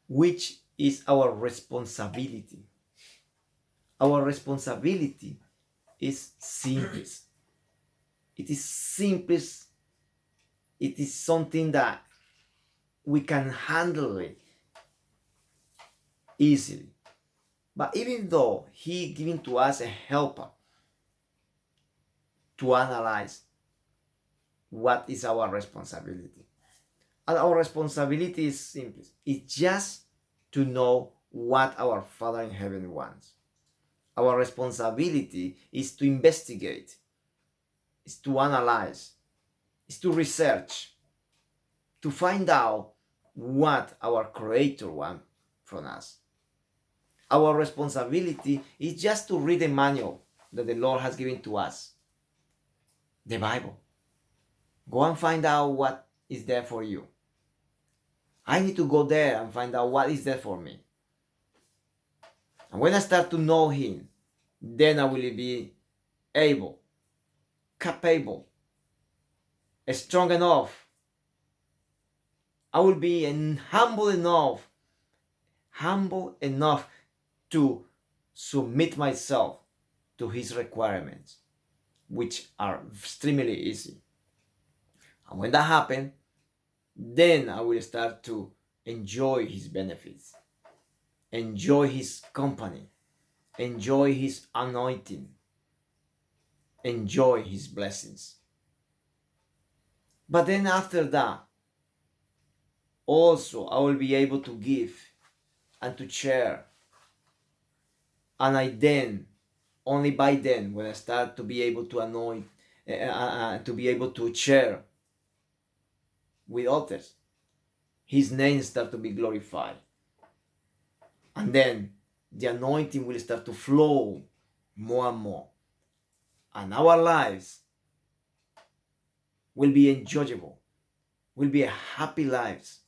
which is our responsibility. Our responsibility is simple. It is simple. It is something that we can handle it easily. But even though He giving to us a helper to analyze what is our responsibility. And our responsibility is simple. It's just to know what our Father in heaven wants. Our responsibility is to investigate, is to analyze, is to research, to find out what our Creator wants from us. Our responsibility is just to read the manual that the Lord has given to us, the Bible. Go and find out what is there for you. I need to go there and find out what is there for me. And when I start to know Him, then I will be able, capable, strong enough. I will be humble enough to submit myself to His requirements, which are extremely easy. And when that happens, then I will start to enjoy His benefits, enjoy His company, enjoy His anointing, enjoy His blessings. But then after that, also I will be able to give and to share. And I then, only by then, when I start to be able to anoint, to be able to share with others, His name start to be glorified. And then the anointing will start to flow more and more. And our lives will be enjoyable, will be a happy lives.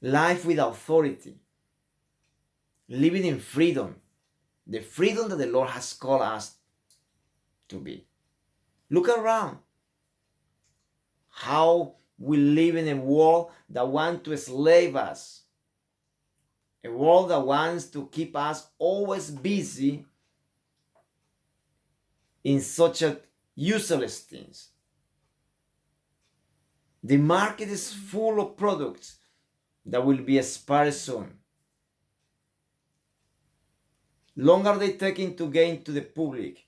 Life with authority, living in freedom, the freedom that the Lord has called us to be. Look around how we live in a world that wants to enslave us, a world that wants to keep us always busy in such a useless things. The market is full of products that will be expired soon. Longer they taking to gain to the public,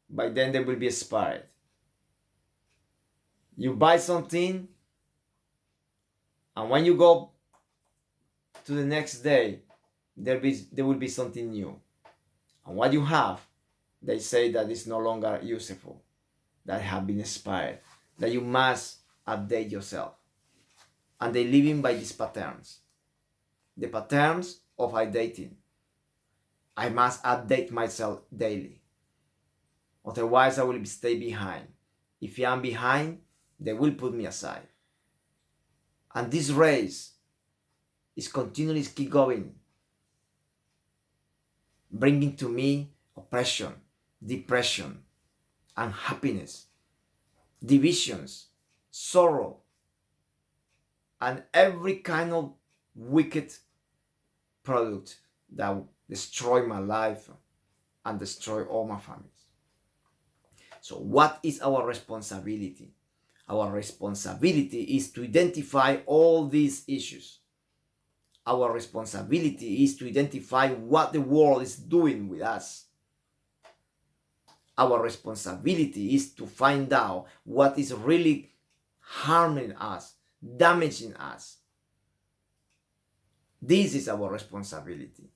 by then they will be expired. You buy something, and when you go to the next day, there will be something new. And what you have, they say that is no longer useful, that have been expired, that you must update yourself. And they living by these patterns, the patterns of updating. I must update myself daily, otherwise I will stay behind. If I am behind, they will put me aside. And this race is continually keep going, bringing to me oppression, depression, unhappiness, divisions, sorrow, and every kind of wicked product that will destroy my life and destroy all my families. So what is our responsibility? Our responsibility is to identify all these issues. Our responsibility is to identify what the world is doing with us. Our responsibility is to find out what is really harming us, damaging us. This is our responsibility.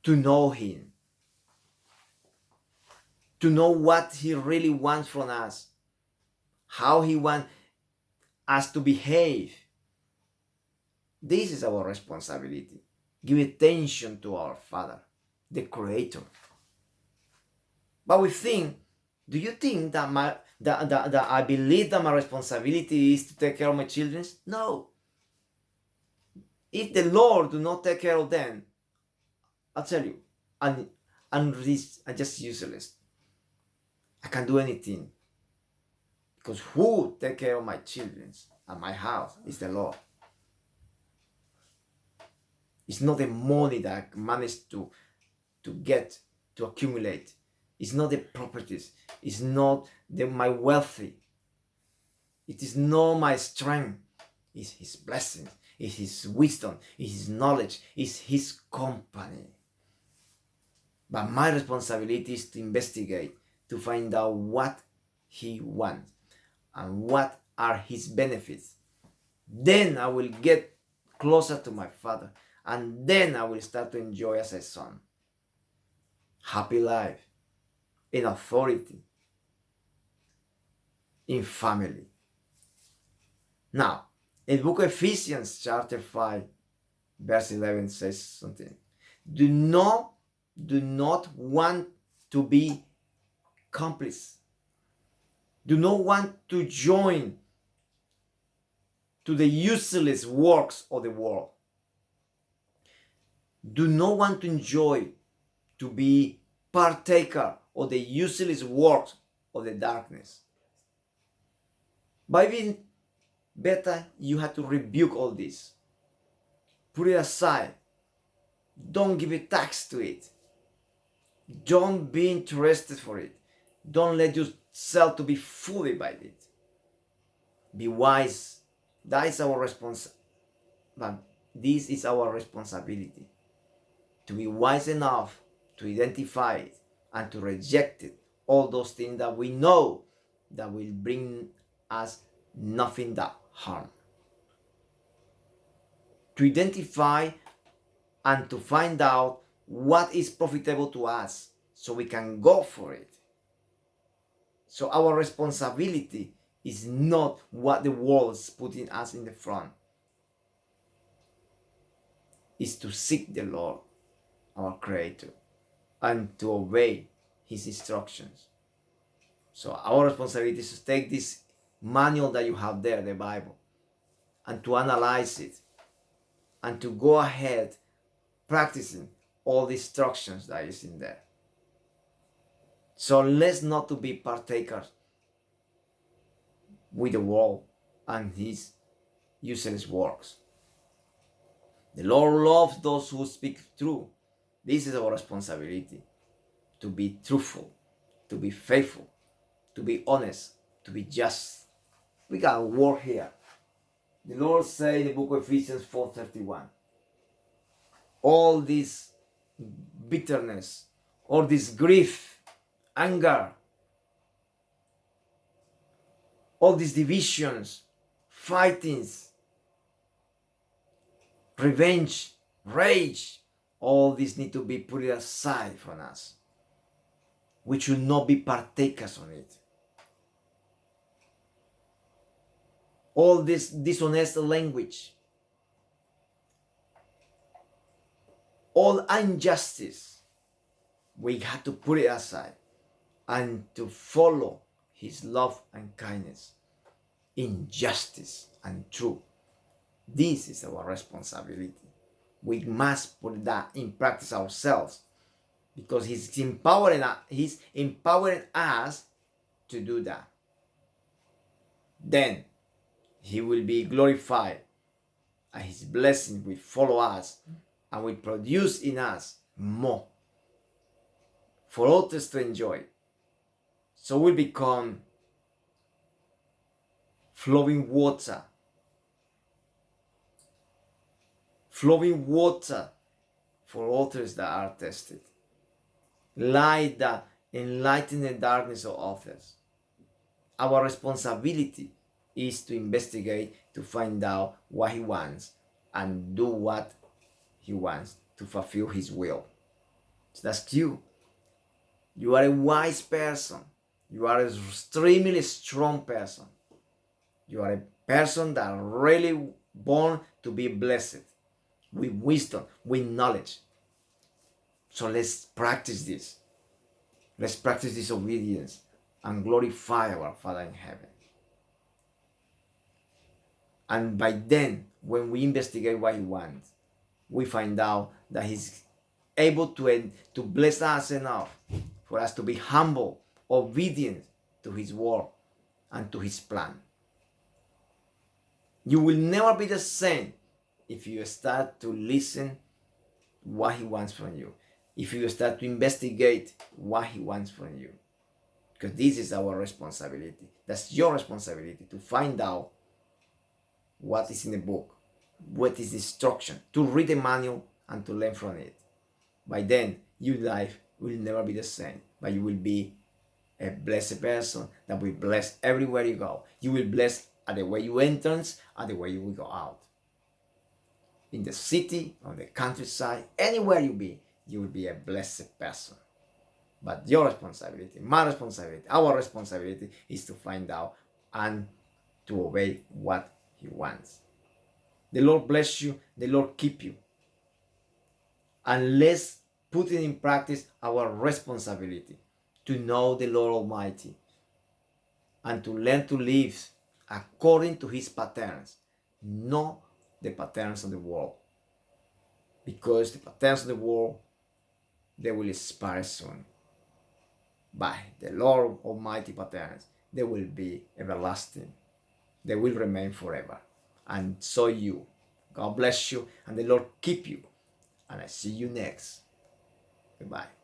To know Him. To know what He really wants from us. How He wants us to behave. This is our responsibility. Give attention to our Father, the Creator. But do you think that that I believe that my responsibility is to take care of my children? No. If the Lord do not take care of them, I'll tell you, I'm just useless. I can't do anything. Because who take care of my children and my house is the Lord. It's not the money that I managed to get, to accumulate. It's not the properties. It's not my wealthy. It is not my strength. It's His blessing. It's His wisdom. It's His knowledge. It's His company. But my responsibility is to investigate, to find out what He wants and what are His benefits. Then I will get closer to my Father, and then I will start to enjoy as a son. Happy life, in authority, in family. Now, in the book of Ephesians chapter 5, verse 11 says something. Do not want to be complice. Do not want to join to the useless works of the world. Do not want to enjoy, to be partaker of the useless works of the darkness. By being better, you have to rebuke all this. Put it aside. Don't give a tax to it. Don't be interested for it. Don't let yourself to be fooled by it. Be wise. That is our this is our responsibility. To be wise enough to identify it and to reject it. All those things that we know that will bring us nothing but harm. To identify and to find out what is profitable to us so we can go for it. So our responsibility is not what the world is putting us in the front. It's to seek the Lord, our Creator, and to obey His instructions. So our responsibility is to take this manual that you have there, the Bible, and to analyze it, and to go ahead practicing all the instructions that is in there. So let's not to be partakers with the world and his useless works. The Lord loves those who speak true. This is our responsibility, to be truthful, to be faithful, to be honest, to be just. We got a word here. The Lord said in the book of Ephesians 4:31, all this bitterness, all this grief, anger, all these divisions, fightings, revenge, rage, all this need to be put aside from us. We should not be partakers on it. All this dishonest language, all injustice, we have to put it aside and to follow His love and kindness in justice and truth. This is our responsibility. We must put that in practice ourselves, because He's empowering us to do that. Then He will be glorified, and His blessing will follow us and will produce in us more for others to enjoy. So we become flowing water for others that are tested. Light that enlightens the darkness of others. Our responsibility is to investigate, to find out what He wants, and do what He wants to fulfill His will. So that's you. You are a wise person. You are an extremely strong person. You are a person that really born to be blessed, with wisdom, with knowledge. So let's practice this. Let's practice this obedience and glorify our Father in heaven. And by then, when we investigate what He wants, we find out that He's able to bless us enough for us to be humble, obedient to His word and to His plan. You will never be the same if you start to listen what He wants from you. If you start to investigate what He wants from you, because this is our responsibility. That's your responsibility to find out what is in the book, what is the instruction, to read the manual and to learn from it. By then, your life will never be the same, but you will be a blessed person that will bless everywhere you go. You will bless at the way you enter and the way you will go out. In the city, on the countryside, anywhere you be, you will be a blessed person. But your responsibility, my responsibility, our responsibility is to find out and to obey what He wants. The Lord bless you, the Lord keep you. And let's put in practice our responsibility to know the Lord Almighty and to learn to live according to His patterns, not the patterns of the world. Because the patterns of the world, they will expire soon. By the Lord Almighty patterns, they will be everlasting. They will remain forever. And so you. God bless you and the Lord keep you. And I see you next. Goodbye.